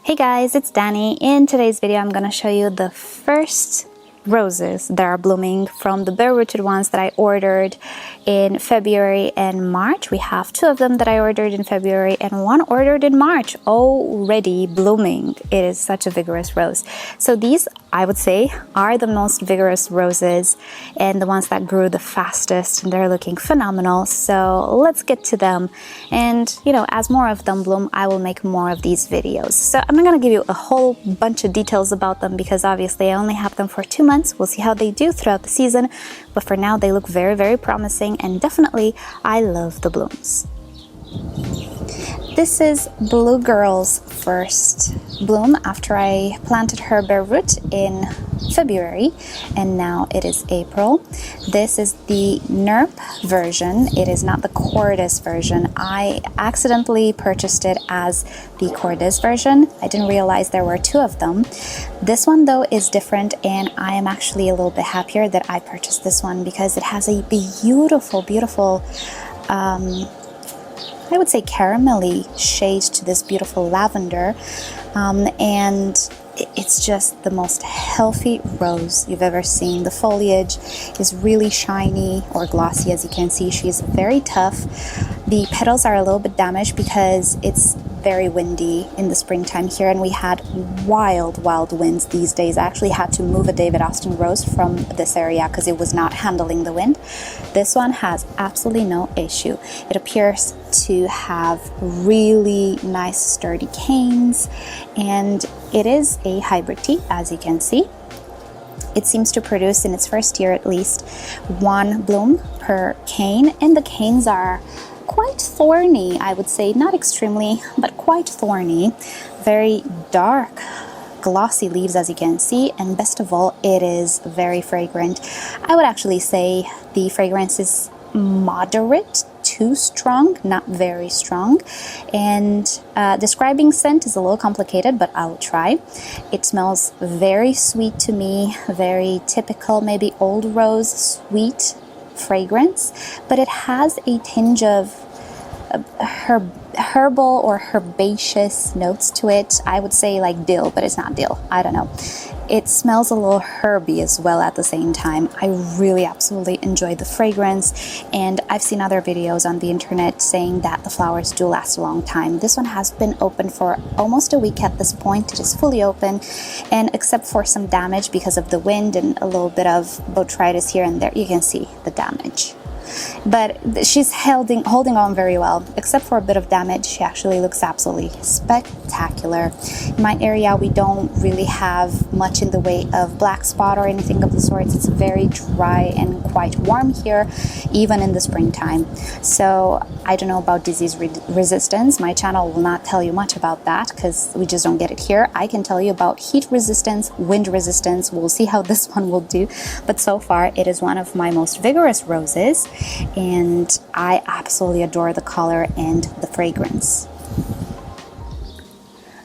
Hey guys, it's Danny. In today's video, I'm gonna show you the first roses that are blooming from the bare-rooted ones that I ordered in February and March. We have two of them that I ordered in February and one ordered in March, already blooming. It is such a vigorous rose. So these, I would say, are the most vigorous roses and the ones that grew the fastest, and they're looking phenomenal. So let's get to them. And you know, as more of them bloom, I will make more of these videos. So I'm not gonna give you a whole bunch of details about them because obviously I only have them for 2 months. We'll see how they do throughout the season, but for now they look very, very promising, and definitely I love the blooms. This is Blue Girl's first bloom after I planted her bare root in February, and now it is April. This is the NERP version. It is not the cordis version. I accidentally purchased it as the cordis version. I didn't realize there were two of them. This one though is different, and I am actually a little bit happier that I purchased this one because it has a beautiful I would say caramelly shade to this beautiful lavender, and it's just the most healthy rose you've ever seen. The foliage is really shiny or glossy, as you can see. She's very tough. The petals are a little bit damaged because it's very windy in the springtime here, and we had wild winds these days. I actually had to move a David Austin rose from this area because it was not handling the wind. This one has absolutely no issue. It appears to have really nice sturdy canes, and it is a hybrid tea, as you can see. It seems to produce in its first year at least one bloom per cane, and the canes are quite thorny, I would say. Not extremely, but quite thorny. Very dark, glossy leaves, as you can see, and best of all, it is very fragrant. I would actually say the fragrance is moderate to strong, not very strong, and describing scent is a little complicated, but I'll try. It smells very sweet to me, very typical, maybe old rose sweet fragrance, but it has a tinge of herbal or herbaceous notes to it. I would say like dill, but it's not dill. I don't know. It smells a little herby as well at the same time. I really absolutely enjoy the fragrance, and I've seen other videos on the internet saying that the flowers do last a long time. This one has been open for almost a week at this point. It is fully open, and except for some damage because of the wind and a little bit of botrytis here and there, you can see the damage. But she's holding on very well. Except for a bit of damage, she actually looks absolutely spectacular. In my area, we don't really have much in the way of black spot or anything of the sorts. It's very dry and quite warm here, even in the springtime. So I don't know about disease resistance. My channel will not tell you much about that because we just don't get it here. I can tell you about heat resistance, wind resistance. We'll see how this one will do. But so far, it is one of my most vigorous roses, and I absolutely adore the color and the fragrance.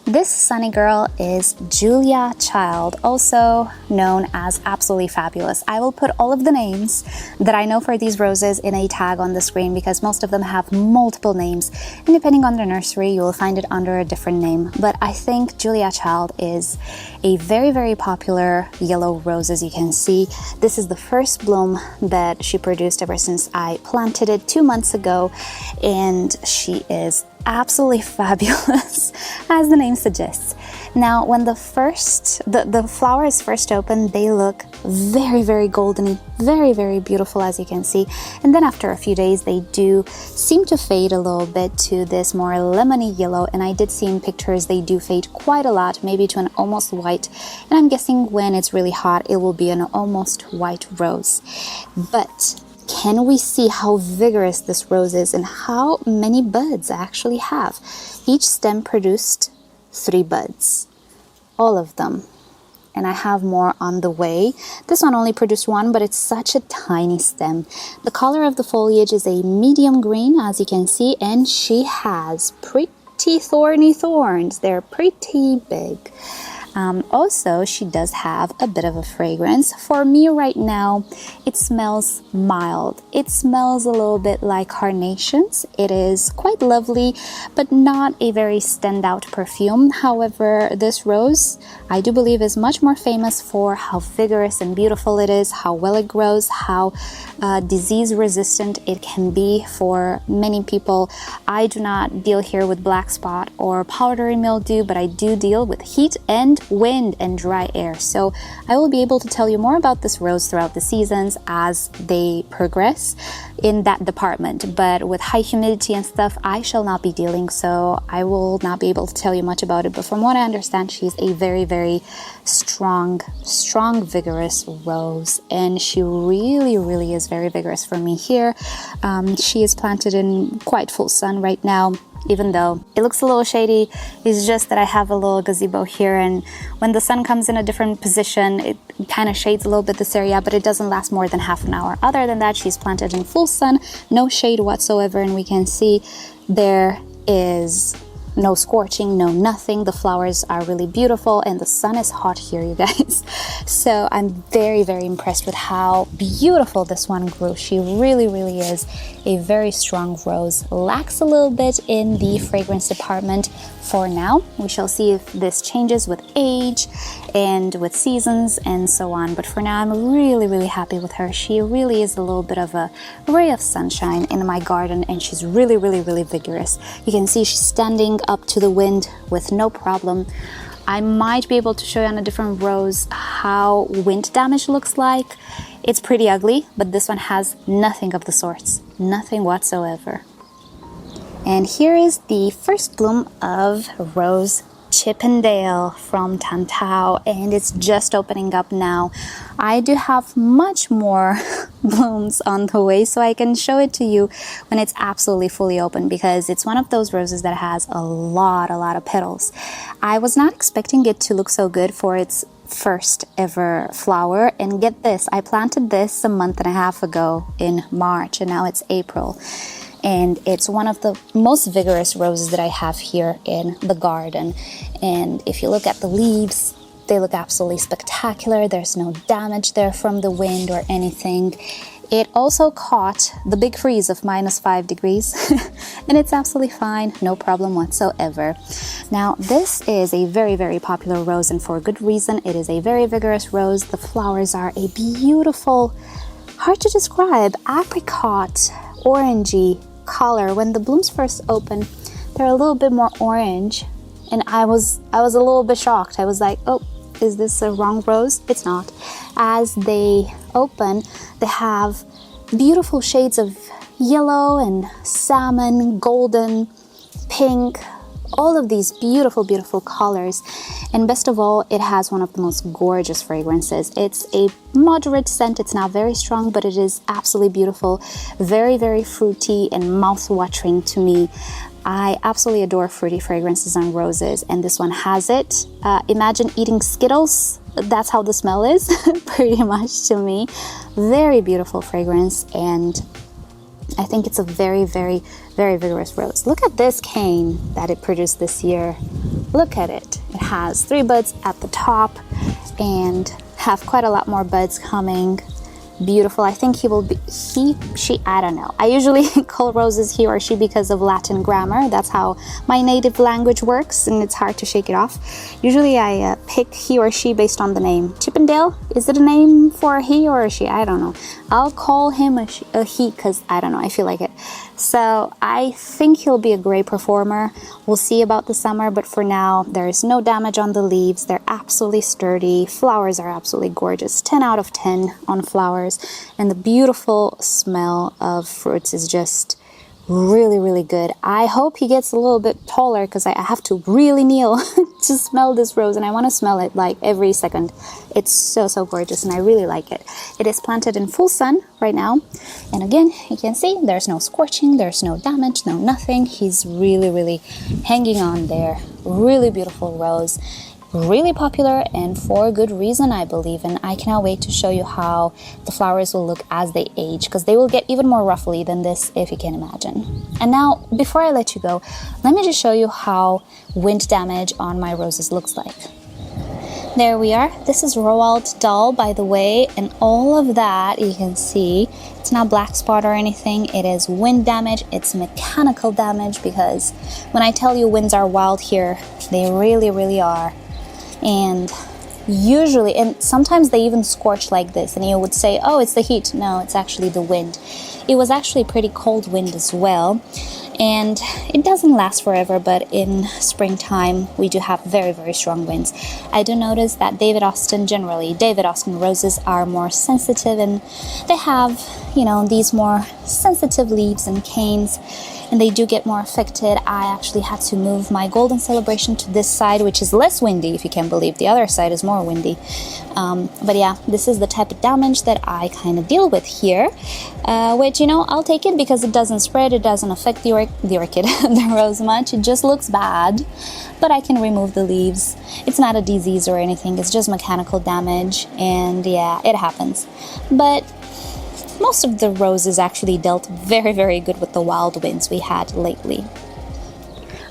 This sunny girl is Julia Child, also known as Absolutely Fabulous. I will put all of the names that I know for these roses in a tag on the screen because most of them have multiple names, and depending on the nursery you will find it under a different name. But I think Julia Child is a very, very popular yellow rose, as you can see. This is the first bloom that she produced ever since I planted it 2 months ago, and she is absolutely fabulous, as the name suggests. Now, when the flowers first open, they look very, very goldeny, very, very beautiful, as you can see. And then after a few days, they do seem to fade a little bit to this more lemony yellow. And I did see in pictures they do fade quite a lot, maybe to an almost white. And I'm guessing when it's really hot, it will be an almost white rose. But can we see how vigorous this rose is and how many buds I actually have? Each stem produced 3 buds, all of them, and I have more on the way. This one only produced 1, but it's such a tiny stem. The color of the foliage is a medium green, as you can see, and she has pretty thorny thorns. They're pretty big. Also, she does have a bit of a fragrance. For me right now, it smells mild. It smells a little bit like carnations. It is quite lovely, but not a very standout perfume. However, this rose, I do believe, is much more famous for how vigorous and beautiful it is, how well it grows, how disease resistant it can be for many people. I do not deal here with black spot or powdery mildew, but I do deal with heat and wind and dry air. So I will be able to tell you more about this rose throughout the seasons as they progress in that department. But with high humidity and stuff, I shall not be dealing, so I will not be able to tell you much about it. But from what I understand, she's a very, very strong, vigorous rose, and she really is very vigorous for me here. She is planted in quite full sun right now. Even though it looks a little shady, it's just that I have a little gazebo here, and when the sun comes in a different position, it kind of shades a little bit this area, but it doesn't last more than half an hour. Other than that, she's planted in full sun, no shade whatsoever, and we can see there is no scorching, no nothing. The flowers are really beautiful, and the sun is hot here, you guys. So I'm very impressed with how beautiful this one grew. She really is a very strong rose. Lacks a little bit in the fragrance department for now. We shall see if this changes with age and with seasons and so on, but for now I'm really happy with her. She really is a little bit of a ray of sunshine in my garden, and she's really vigorous. You can see she's standing up to the wind with no problem. I might be able to show you on a different rose how wind damage looks like. It's pretty ugly, but this one has nothing of the sorts, nothing whatsoever. And here is the first bloom of Rose Chippendale from Tantau, and it's just opening up now. I do have much more blooms on the way, so I can show it to you when it's absolutely fully open, because it's one of those roses that has a lot of petals. I was not expecting it to look so good for its first ever flower, and get this, I planted this a month and a half ago in March, and now it's April. And it's one of the most vigorous roses that I have here in the garden. And if you look at the leaves, they look absolutely spectacular. There's no damage there from the wind or anything. It also caught the big freeze of -5 degrees and it's absolutely fine, no problem whatsoever. Now, this is a very popular rose, and for a good reason. It is a very vigorous rose. The flowers are a beautiful, hard to describe, apricot, orangey color. When the blooms first open, they're a little bit more orange, and I was a little bit shocked. I was like, oh, is this a wrong rose? It's not. As they open, they have beautiful shades of yellow and salmon, golden, pink, all of these beautiful colors. And best of all, it has one of the most gorgeous fragrances. It's a moderate scent. It's not very strong, but it is absolutely beautiful. Very fruity and mouth-watering to me. I absolutely adore fruity fragrances on roses, and this one has it. Imagine eating Skittles. That's how the smell is, pretty much to me. Very beautiful fragrance, and I think it's a very vigorous rose. Look at this cane that it produced this year. Look at it. It has 3 buds at the top and have quite a lot more buds coming. Beautiful. I think he will be, she, I don't know. I usually call roses he or she because of Latin grammar. That's how my native language works, and it's hard to shake it off. Usually I pick he or she based on the name. Chippendale, is it a name for a he or a she? I don't know. I'll call him a he because I don't know, I feel like it. So I think he'll be a great performer. We'll see about the summer, but for now, there is no damage on the leaves. They're absolutely sturdy. Flowers are absolutely gorgeous. 10 out of 10 on flowers. And the beautiful smell of fruits is just really good. I hope he gets a little bit taller because I have to really kneel to smell this rose, and I want to smell it like every second. It's so gorgeous, and I really like it. It is planted in full sun right now, and again, you can see there's no scorching, there's no damage, no nothing. He's really hanging on there. Really beautiful rose. Really popular, and for a good reason, I believe, and I cannot wait to show you how the flowers will look as they age, because they will get even more ruffly than this, if you can imagine. And now, before I let you go, let me just show you how wind damage on my roses looks like. There we are. This is Roald Dahl, by the way, and all of that you can see, it's not black spot or anything. It is wind damage. It's mechanical damage, because when I tell you winds are wild here, they really, really are. And usually, and sometimes they even scorch like this, and you would say, oh, it's the heat. No, it's actually the wind. It was actually pretty cold wind as well. And it doesn't last forever, but in springtime, we do have very, very strong winds. I do notice that David Austin roses are more sensitive, and they have, these more sensitive leaves and canes, and they do get more affected. I actually had to move my golden celebration to this side, which is less windy, if you can believe. The other side is more windy. But yeah, this is the type of damage that I kind of deal with here, which, I'll take it because it doesn't spread, it doesn't affect the orchid, the rose much. It just looks bad, but I can remove the leaves. It's not a disease or anything, it's just mechanical damage, and yeah, it happens. But most of the roses actually dealt very, very good with the wild winds we had lately.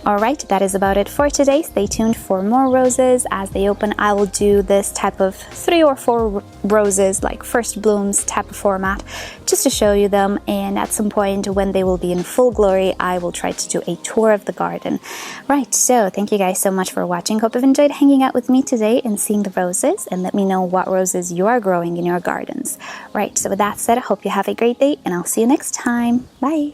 Alright, that is about it for today. Stay tuned for more roses. As they open, I will do this type of 3 or 4 roses, like first blooms type of format, just to show you them. And at some point when they will be in full glory, I will try to do a tour of the garden. Right, so thank you guys so much for watching. Hope you've enjoyed hanging out with me today and seeing the roses. And let me know what roses you are growing in your gardens. Right, so with that said, I hope you have a great day, and I'll see you next time. Bye!